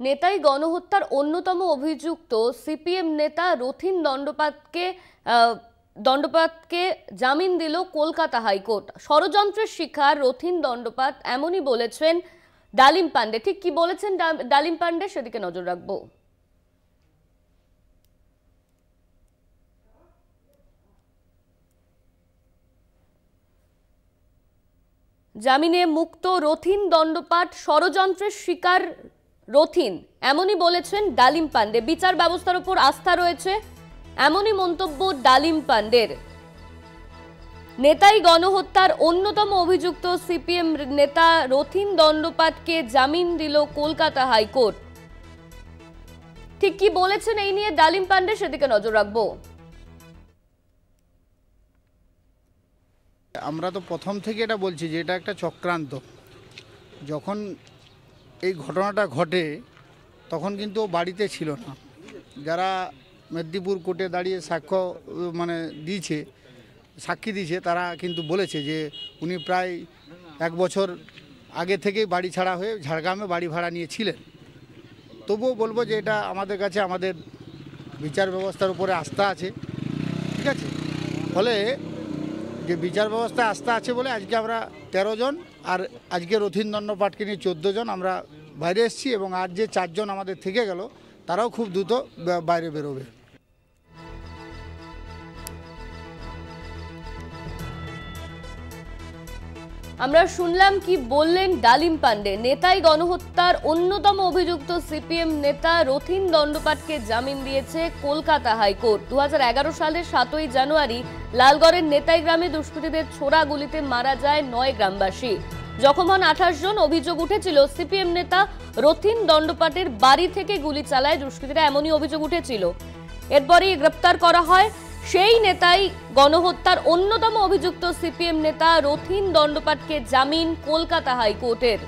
নেতাই গণহত্যার অন্যতম অভিযুক্ত সিপিএম নেতা রথীন দণ্ডপাতকে জামিন দিল কলকাতা হাইকোর্ট। ষড়যন্ত্রের শিকার রথীন দণ্ডপাত এমনই বলেছেন ডালিম পান্ডে। ঠিক কি বলেছেন ডালিম পান্ডে, সেদিকে নজর রাখবো। জামিনে মুক্ত রথীন দণ্ডপাত, ষড়যন্ত্রের শিকার রথীন এমনই বলেছেন ডালিম পান্ডে। বিচার ব্যবস্থার উপর আস্থা রয়েছে, এমনই মন্তব্য ডালিম পান্ডের। নেতাই গণহত্যার অন্যতম অভিযুক্ত সিপিএম নেতা রথীন দণ্ডপাতকে জামিন দিল কলকাতা হাইকোর্ট। ঠিক কি বলেছেন এই নিয়ে ডালিম পান্ডে, সেদিকে নজর রাখবো। আমরা তো প্রথম থেকে এটা বলছি যে এটা একটা চক্রান্ত। যখন এই ঘটনাটা ঘটে তখন কিন্তু বাড়িতে ছিল না। যারা মেদিনীপুর কোর্টে দাঁড়িয়ে সাক্ষী দিয়েছে তারা কিন্তু বলেছে যে উনি প্রায় 1 বছর আগে থেকেই বাড়ি ছাড়া হয়ে ঝাড়গ্রামে বাড়ি ভাড়া নিয়েছিলেন। তবুও বলবো যে এটা আমাদের কাছে আমাদের বিচার ব্যবস্থার উপরে আস্থা আছে, ঠিক আছে। ফলে যে বিচার ব্যবস্থায় আস্থা আছে বলে আজকে আমরা 13 জন, আর আজকে রথীন দণ্ডপাতকে নিয়ে 14 জন আমরা বাইরে এসেছি, এবং আর যে 4 জন আমাদের থেকে গেল তারাও খুব দ্রুত বাইরে বেরোবে। আমরা শুনলাম কি বললেন ডালিম পান্ডে। নেতাই গণহত্যার অন্যতম অভিযুক্ত সিপিএম নেতা রথীন দণ্ডপাতকে জামিন দিয়েছে কলকাতা হাইকোর্ট। 2011 সালের 7ই জানুয়ারি লালগড়ের নেতাই গ্রামে দুষ্কৃতীদের ছোড়া গুলিতে মারা যায় 9 গ্রামবাসী। জখম হন 28 জন। অভিযোগ উঠেছিল সিপিএম নেতা রথীন দণ্ডপাতের বাড়ি থেকে গুলি চালায় দুষ্কৃতীরা, এমনই অভিযোগ উঠেছিল। এরপরই গ্রেপ্তার করা হয় সেই নেতাই গণহত্যার অন্যতম অভিযুক্ত সিপিএম নেতা রথীন দণ্ডপাতকে জামিন কলকাতা হাইকোর্টের।